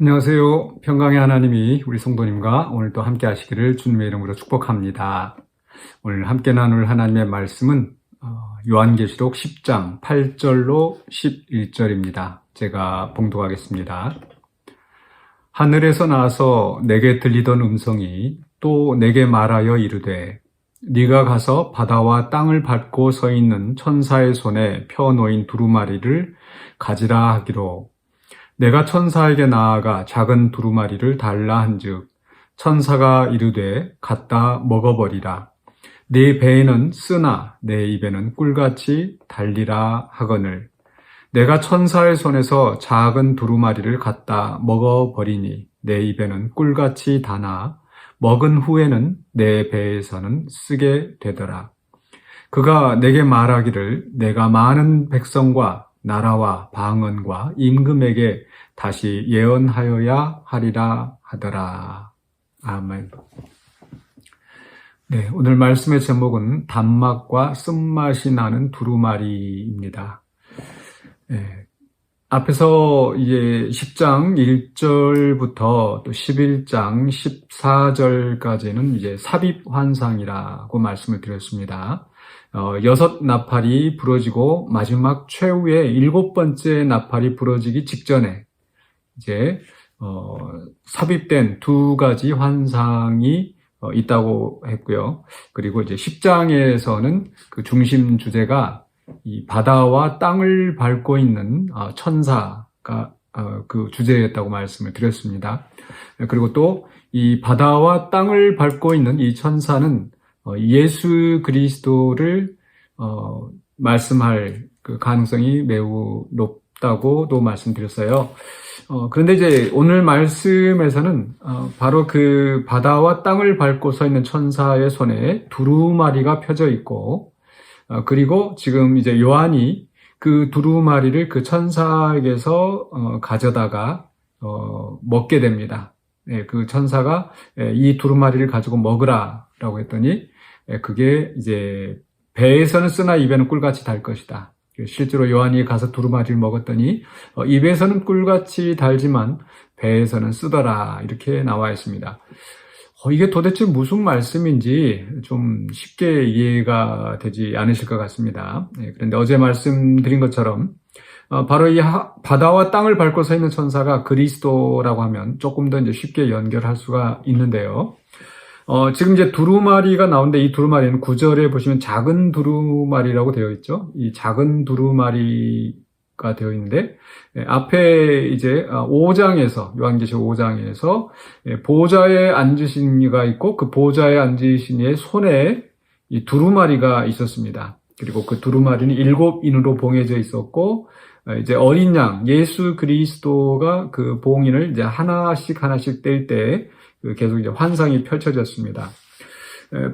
안녕하세요. 평강의 하나님이 우리 성도님과 오늘 또 함께 하시기를 주님의 이름으로 축복합니다. 오늘 함께 나눌 하나님의 말씀은 요한계시록 10장 8절로 11절입니다. 제가 봉독하겠습니다. 하늘에서 나서 내게 들리던 음성이 또 내게 말하여 이르되 네가 가서 바다와 땅을 밟고 서 있는 천사의 손에 펴 놓인 두루마리를 가지라 하기로 내가 천사에게 나아가 작은 두루마리를 달라 한즉 천사가 이르되 갖다 먹어버리라. 네 배에는 쓰나 내 입에는 꿀같이 달리라 하거늘 내가 천사의 손에서 작은 두루마리를 갖다 먹어버리니 내 입에는 꿀같이 다나 먹은 후에는 내 배에서는 쓰게 되더라. 그가 내게 말하기를 내가 많은 백성과 나라와 방언과 임금에게 다시 예언하여야 하리라 하더라. 아멘. 네, 오늘 말씀의 제목은 단맛과 쓴맛이 나는 두루마리입니다. 네, 앞에서 이제 10장 1절부터 또 11장 14절까지는 이제 삽입환상이라고 말씀을 드렸습니다. 6 나팔이 부러지고 마지막 최후의 7번째 나팔이 부러지기 직전에 이제 삽입된 2가지 환상이 있다고 했고요. 그리고 이제 10장에서는 그 중심 주제가 이 바다와 땅을 밟고 있는 천사가 그 주제였다고 말씀을 드렸습니다. 그리고 또 이 바다와 땅을 밟고 있는 이 천사는 예수 그리스도를 말씀할 그 가능성이 매우 높다고도 말씀드렸어요. 그런데 이제 오늘 말씀에서는 바로 그 바다와 땅을 밟고 서 있는 천사의 손에 두루마리가 펴져 있고, 그리고 지금 이제 요한이 그 두루마리를 그 천사에게서 가져다가 먹게 됩니다. 그 천사가 이 두루마리를 가지고 먹으라라고 했더니 그게 이제 배에서는 쓰나 입에는 꿀같이 달 것이다. 실제로 요한이 가서 두루마리를 먹었더니 입에서는 꿀같이 달지만 배에서는 쓰더라 이렇게 나와 있습니다. 이게 도대체 무슨 말씀인지 좀 쉽게 이해가 되지 않으실 것 같습니다. 그런데 어제 말씀드린 것처럼 바로 이 바다와 땅을 밟고 서 있는 천사가 그리스도라고 하면 조금 더 이제 쉽게 연결할 수가 있는데요. 지금 이제 두루마리가 나오는데 이 두루마리는 9절에 보시면 작은 두루마리라고 되어 있죠. 이 작은 두루마리가 되어 있는데 앞에 이제 5장에서 요한계시록 5장에서 보좌에 앉으신 이가 있고 그 보좌에 앉으신 이의 손에 이 두루마리가 있었습니다. 그리고 그 두루마리는 7인으로 봉해져 있었고 이제 어린 양 예수 그리스도가 그 봉인을 이제 하나씩 뗄 때 계속 이제 환상이 펼쳐졌습니다.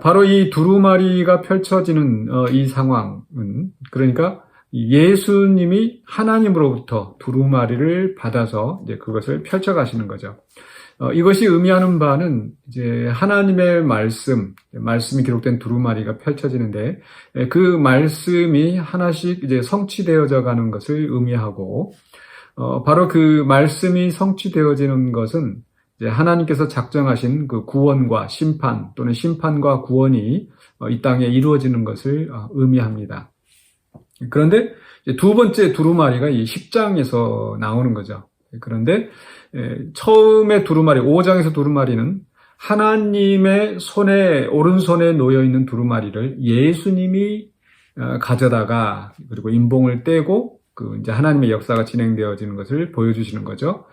바로 이 두루마리가 펼쳐지는 이 상황은 그러니까 예수님이 하나님으로부터 두루마리를 받아서 이제 그것을 펼쳐가시는 거죠. 이것이 의미하는 바는 이제 하나님의 말씀이 기록된 두루마리가 펼쳐지는데 그 말씀이 하나씩 이제 성취되어져 가는 것을 의미하고 바로 그 말씀이 성취되어지는 것은 이제 하나님께서 작정하신 그 구원과 심판 또는 심판과 구원이 이 땅에 이루어지는 것을 의미합니다. 그런데 이제 두 번째 두루마리가 이 10장에서 나오는 거죠. 그런데 처음에 두루마리, 5장에서 두루마리는 하나님의 오른손에 놓여 있는 두루마리를 예수님이 가져다가 그리고 인봉을 떼고 그 이제 하나님의 역사가 진행되어지는 것을 보여주시는 거죠.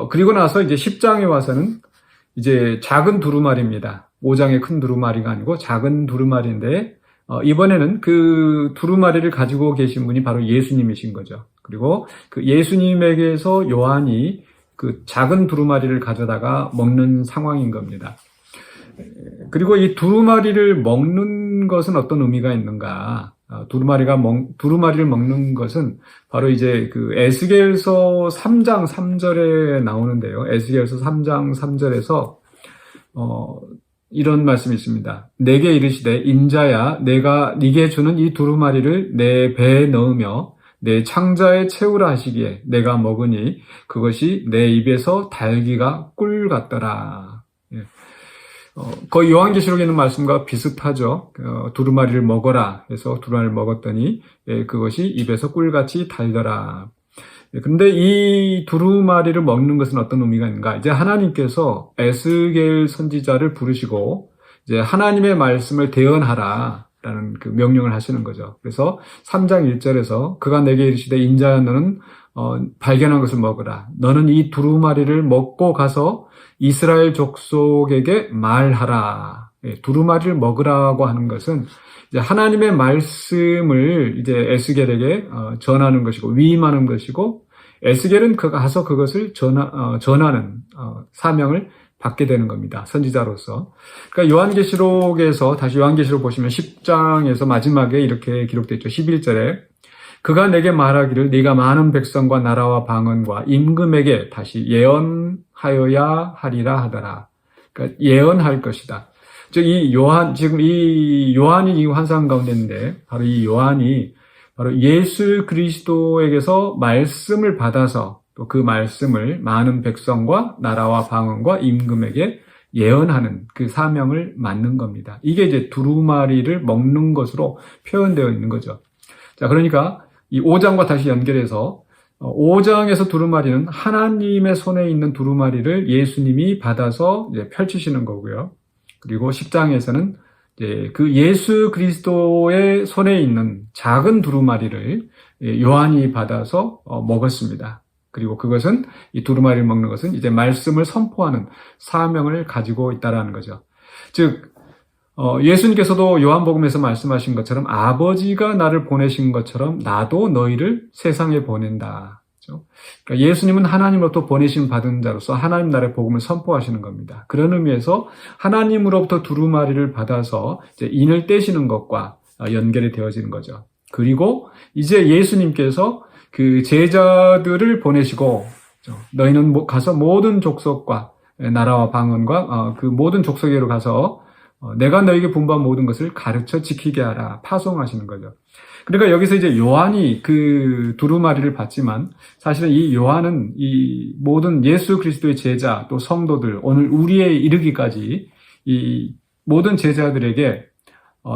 그리고 나서 이제 10장에 와서는 이제 작은 두루마리입니다. 5장의 큰 두루마리가 아니고 작은 두루마리인데 이번에는 그 두루마리를 가지고 계신 분이 바로 예수님이신 거죠. 그리고 그 예수님에게서 요한이 그 작은 두루마리를 가져다가 먹는 상황인 겁니다. 그리고 이 두루마리를 먹는 것은 어떤 의미가 있는가? 두루마리를 먹는 것은 바로 이제 그 에스겔서 3장 3절에 나오는데요. 에스겔서 3장 3절에서 이런 말씀이 있습니다. 내게 이르시되 인자야 내가 네게 주는 이 두루마리를 내 배에 넣으며 내 창자에 채우라 하시기에 내가 먹으니 그것이 내 입에서 달기가 꿀 같더라. 예. 거의 요한계시록에 있는 말씀과 비슷하죠. 두루마리를 먹어라 해서 두루마리를 먹었더니 그것이 입에서 꿀같이 달더라. 그런데 이 두루마리를 먹는 것은 어떤 의미가 있는가? 이제 하나님께서 에스겔 선지자를 부르시고 이제 하나님의 말씀을 대언하라 라는 그 명령을 하시는 거죠. 그래서 3장 1절에서 그가 내게 이르시되 인자야 너는 발견한 것을 먹으라. 너는 이 두루마리를 먹고 가서 이스라엘 족속에게 말하라. 두루마리를 먹으라고 하는 것은 이제 하나님의 말씀을 이제 에스겔에게 전하는 것이고 위임하는 것이고 에스겔은 가서 그것을 전하는 사명을 받게 되는 겁니다. 선지자로서. 그러니까 요한계시록에서 다시 요한계시록 보시면 10장에서 마지막에 이렇게 기록되어 있죠. 11절에 그가 내게 말하기를 네가 많은 백성과 나라와 방언과 임금에게 다시 예언하여야 하리라 하더라. 그러니까 예언할 것이다. 즉 이 요한이 이 환상 가운데 있는데 바로 이 요한이 바로 예수 그리스도에게서 말씀을 받아서 또 그 말씀을 많은 백성과 나라와 방언과 임금에게 예언하는 그 사명을 맡는 겁니다. 이게 이제 두루마리를 먹는 것으로 표현되어 있는 거죠. 자, 그러니까 이 5장과 다시 연결해서 5장에서 두루마리는 하나님의 손에 있는 두루마리를 예수님이 받아서 이제 펼치시는 거고요. 그리고 10장에서는 이제 그 예수 그리스도의 손에 있는 작은 두루마리를 요한이 받아서 먹었습니다. 그리고 그것은 이 두루마리를 먹는 것은 이제 말씀을 선포하는 사명을 가지고 있다라는 거죠. 즉 예수님께서도 요한복음에서 말씀하신 것처럼 아버지가 나를 보내신 것처럼 나도 너희를 세상에 보낸다. 그러니까 예수님은 하나님으로부터 보내심 받은 자로서 하나님 나라의 복음을 선포하시는 겁니다. 그런 의미에서 하나님으로부터 두루마리를 받아서 이제 인을 떼시는 것과 연결이 되어지는 거죠. 그리고 이제 예수님께서 그 제자들을 보내시고 너희는 가서 모든 족속과 나라와 방언과 그 모든 족속에로 가서 내가 너에게 분부한 모든 것을 가르쳐 지키게 하라 파송하시는 거죠. 그러니까 여기서 이제 요한이 그 두루마리를 받지만 사실은 이 요한은 이 모든 예수 그리스도의 제자 또 성도들 오늘 우리에 이르기까지 이 모든 제자들에게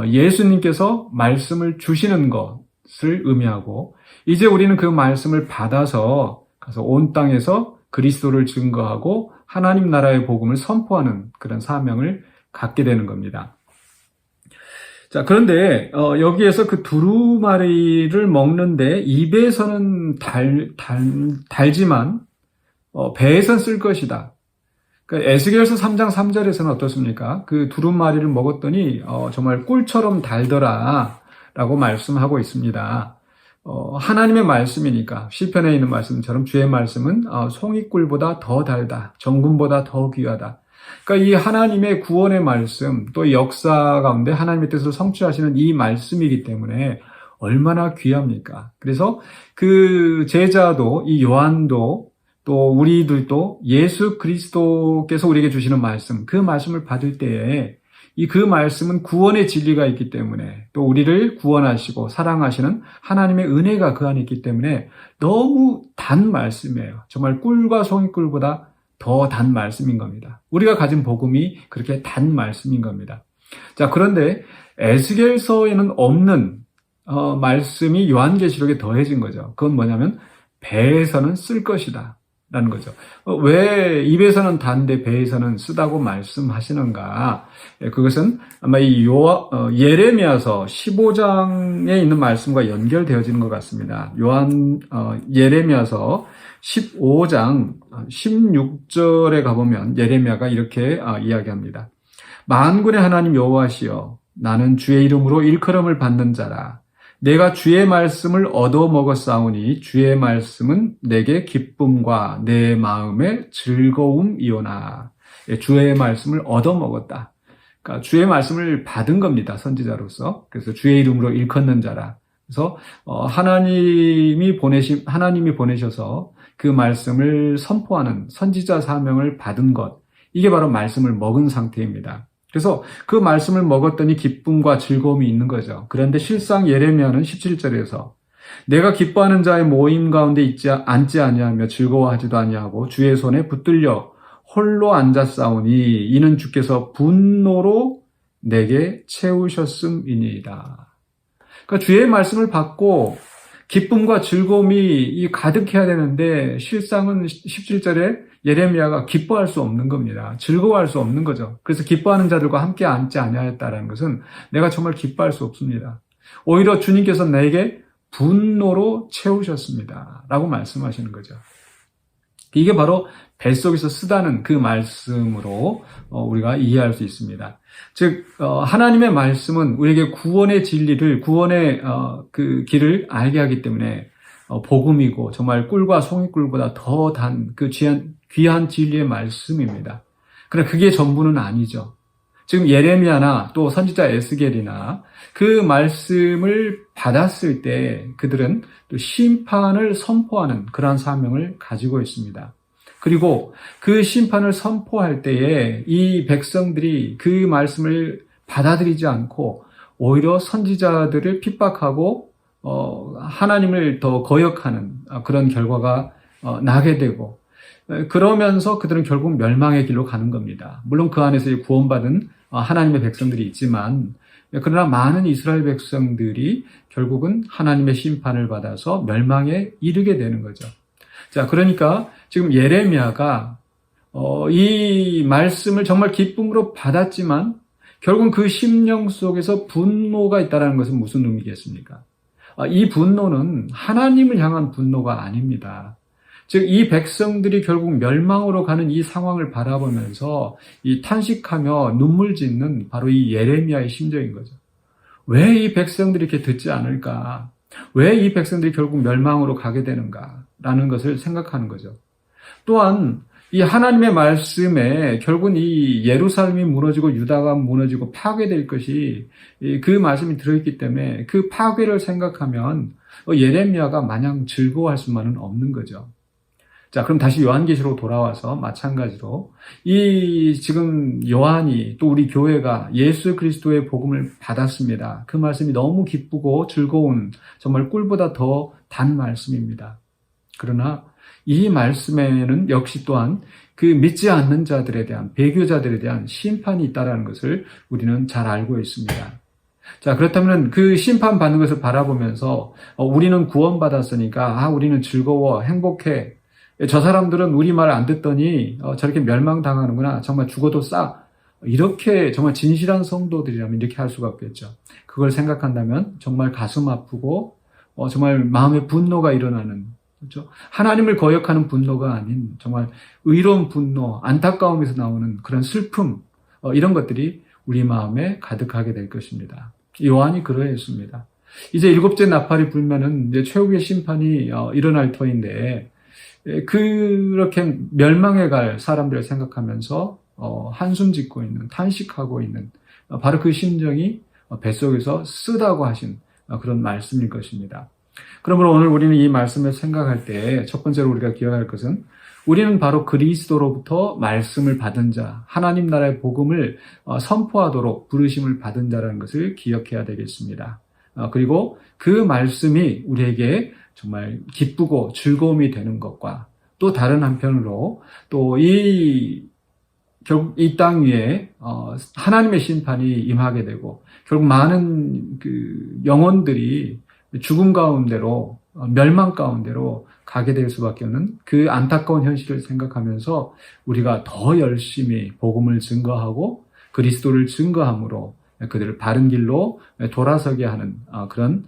예수님께서 말씀을 주시는 것을 의미하고 이제 우리는 그 말씀을 받아서 가서 온 땅에서 그리스도를 증거하고 하나님 나라의 복음을 선포하는 그런 사명을 갖게 되는 겁니다. 자, 그런데 여기에서 그 두루마리를 먹는데 입에서는 달지만 배에선 쓸 것이다. 그러니까 에스겔서 3장 3절에서는 어떻습니까? 그 두루마리를 먹었더니 정말 꿀처럼 달더라 라고 말씀하고 있습니다. 하나님의 말씀이니까 시편에 있는 말씀처럼 주의 말씀은 송이꿀보다 더 달다. 정금보다 더 귀하다. 그러니까 이 하나님의 구원의 말씀 또 역사 가운데 하나님의 뜻을 성취하시는 이 말씀이기 때문에 얼마나 귀합니까? 그래서 그 제자도 이 요한도 또 우리들도 예수 그리스도께서 우리에게 주시는 말씀 그 말씀을 받을 때에 그 말씀은 구원의 진리가 있기 때문에 또 우리를 구원하시고 사랑하시는 하나님의 은혜가 그 안에 있기 때문에 너무 단 말씀이에요. 정말 꿀과 송이꿀보다 더 단 말씀인 겁니다. 우리가 가진 복음이 그렇게 단 말씀인 겁니다. 자, 그런데 에스겔서에는 없는 말씀이 요한계시록에 더해진 거죠. 그건 뭐냐면 배에서는 쓸 것이다 라는 거죠. 왜 입에서는 단데 배에서는 쓰다고 말씀하시는가? 그것은 아마 이 예레미야서 15장에 있는 말씀과 연결되어지는 것 같습니다. 예레미야서 15장 16절에 가보면 예레미야가 이렇게 이야기합니다. 만군의 하나님 여호와시여 나는 주의 이름으로 일컬음을 받는 자라. 내가 주의 말씀을 얻어먹었사오니 주의 말씀은 내게 기쁨과 내 마음의 즐거움이오나. 주의 말씀을 얻어먹었다. 그러니까 주의 말씀을 받은 겁니다. 선지자로서. 그래서 주의 이름으로 일컫는 자라. 그래서 하나님이 보내셔서 그 말씀을 선포하는 선지자 사명을 받은 것. 이게 바로 말씀을 먹은 상태입니다. 그래서 그 말씀을 먹었더니 기쁨과 즐거움이 있는 거죠. 그런데 실상 예레미야는 17절에서 내가 기뻐하는 자의 모임 가운데 앉지 아니하며 즐거워하지도 아니하고 주의 손에 붙들려 홀로 앉았사오니 이는 주께서 분노로 내게 채우셨음이니이다. 그러니까 주의 말씀을 받고 기쁨과 즐거움이 가득해야 되는데 실상은 17절에 예레미야가 기뻐할 수 없는 겁니다. 즐거워할 수 없는 거죠. 그래서 기뻐하는 자들과 함께 앉지 아니하였다라는 것은 내가 정말 기뻐할 수 없습니다. 오히려 주님께서 내게 분노로 채우셨습니다. 라고 말씀하시는 거죠. 이게 바로 뱃속에서 쓰다는 그 말씀으로 우리가 이해할 수 있습니다. 즉 하나님의 말씀은 우리에게 구원의 진리를 구원의 그 길을 알게 하기 때문에 복음이고 정말 꿀과 송이꿀보다 더 단 그 귀한 진리의 말씀입니다. 그러나 그게 전부는 아니죠. 지금 예레미야나 또 선지자 에스겔이나 그 말씀을 받았을 때 그들은 또 심판을 선포하는 그러한 사명을 가지고 있습니다. 그리고 그 심판을 선포할 때에 이 백성들이 그 말씀을 받아들이지 않고 오히려 선지자들을 핍박하고 하나님을 더 거역하는 그런 결과가 나게 되고 그러면서 그들은 결국 멸망의 길로 가는 겁니다. 물론 그 안에서 구원받은 하나님의 백성들이 있지만 그러나 많은 이스라엘 백성들이 결국은 하나님의 심판을 받아서 멸망에 이르게 되는 거죠. 자, 그러니까 지금 예레미야가 이 말씀을 정말 기쁨으로 받았지만 결국 그 심령 속에서 분노가 있다는 것은 무슨 의미겠습니까? 이 분노는 하나님을 향한 분노가 아닙니다. 즉, 이 백성들이 결국 멸망으로 가는 이 상황을 바라보면서 이 탄식하며 눈물 짓는 바로 이 예레미야의 심정인 거죠. 왜 이 백성들이 이렇게 듣지 않을까? 왜 이 백성들이 결국 멸망으로 가게 되는가? 라는 것을 생각하는 거죠. 또한 이 하나님의 말씀에 결국은 이 예루살렘이 무너지고 유다가 무너지고 파괴될 것이 그 말씀이 들어있기 때문에 그 파괴를 생각하면 예레미야가 마냥 즐거워할 수만은 없는 거죠. 자, 그럼 다시 요한계시로 돌아와서 마찬가지로 이 지금 요한이 또 우리 교회가 예수 그리스도의 복음을 받았습니다. 그 말씀이 너무 기쁘고 즐거운 정말 꿀보다 더 단 말씀입니다. 그러나 이 말씀에는 역시 또한 그 믿지 않는 자들에 대한 배교자들에 대한 심판이 있다는 것을 우리는 잘 알고 있습니다. 자, 그렇다면 그 심판받는 것을 바라보면서 우리는 구원받았으니까 우리는 즐거워 행복해 저 사람들은 우리 말 안 듣더니 저렇게 멸망당하는구나. 정말 죽어도 싸. 이렇게 정말 진실한 성도들이라면 이렇게 할 수가 없겠죠. 그걸 생각한다면 정말 가슴 아프고 정말 마음에 분노가 일어나는, 그렇죠? 하나님을 거역하는 분노가 아닌 정말 의로운 분노, 안타까움에서 나오는 그런 슬픔, 이런 것들이 우리 마음에 가득하게 될 것입니다. 요한이 그러했습니다. 이제 7째 나팔이 불면은 이제 최후의 심판이 일어날 터인데 그렇게 멸망해 갈 사람들을 생각하면서 한숨 짓고 있는, 탄식하고 있는 바로 그 심정이 뱃속에서 쓰다고 하신 그런 말씀일 것입니다. 그러므로 오늘 우리는 이 말씀을 생각할 때 첫 번째로 우리가 기억할 것은 우리는 바로 그리스도로부터 말씀을 받은 자, 하나님 나라의 복음을 선포하도록 부르심을 받은 자라는 것을 기억해야 되겠습니다. 그리고 그 말씀이 우리에게 정말 기쁘고 즐거움이 되는 것과 또 다른 한편으로 또 결국 이 땅 위에 하나님의 심판이 임하게 되고 결국 많은 그 영혼들이 죽음 가운데로 멸망 가운데로 가게 될 수밖에 없는 그 안타까운 현실을 생각하면서 우리가 더 열심히 복음을 증거하고 그리스도를 증거함으로 그들을 바른 길로 돌아서게 하는 그런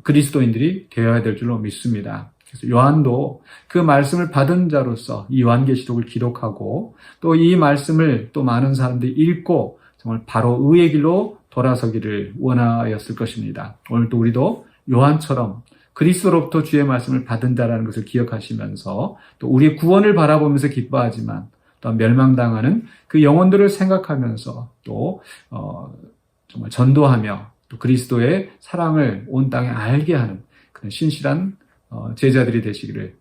그리스도인들이 되어야 될 줄로 믿습니다. 그래서 요한도 그 말씀을 받은 자로서 이 요한계시록을 기록하고 또 이 말씀을 또 많은 사람들이 읽고 정말 바로 의의 길로 돌아서기를 원하였을 것입니다. 오늘도 우리도 요한처럼 그리스도로부터 주의 말씀을 받은 자라는 것을 기억하시면서 또 우리의 구원을 바라보면서 기뻐하지만 또 멸망당하는 그 영혼들을 생각하면서 또 정말 전도하며 또 그리스도의 사랑을 온 땅에 알게 하는 그런 신실한 제자들이 되시기를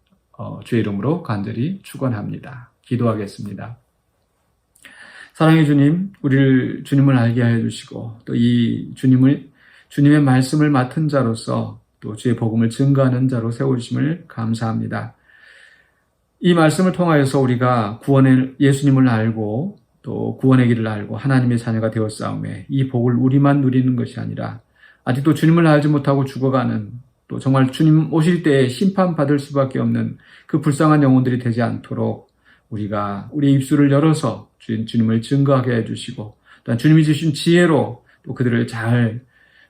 주의 이름으로 간절히 축원합니다. 기도하겠습니다. 사랑의 주님, 우리를 주님을 알게 하여 주시고 또 이 주님의 말씀을 맡은 자로서 또 주의 복음을 증거하는 자로 세우심을 감사합니다. 이 말씀을 통하여서 우리가 예수님을 알고 또 구원의 길을 알고 하나님의 자녀가 되었사오매 이 복을 우리만 누리는 것이 아니라 아직도 주님을 알지 못하고 죽어가는 또 정말 주님 오실 때에 심판받을 수밖에 없는 그 불쌍한 영혼들이 되지 않도록 우리가 우리의 입술을 열어서 주님을 증거하게 해주시고 또한 주님이 주신 지혜로 또 그들을 잘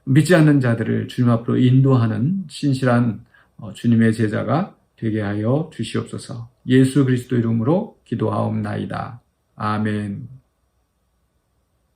믿지 않는 자들을 주님 앞으로 인도하는 신실한 주님의 제자가 되게 하여 주시옵소서. 예수 그리스도 이름으로 기도하옵나이다. 아멘.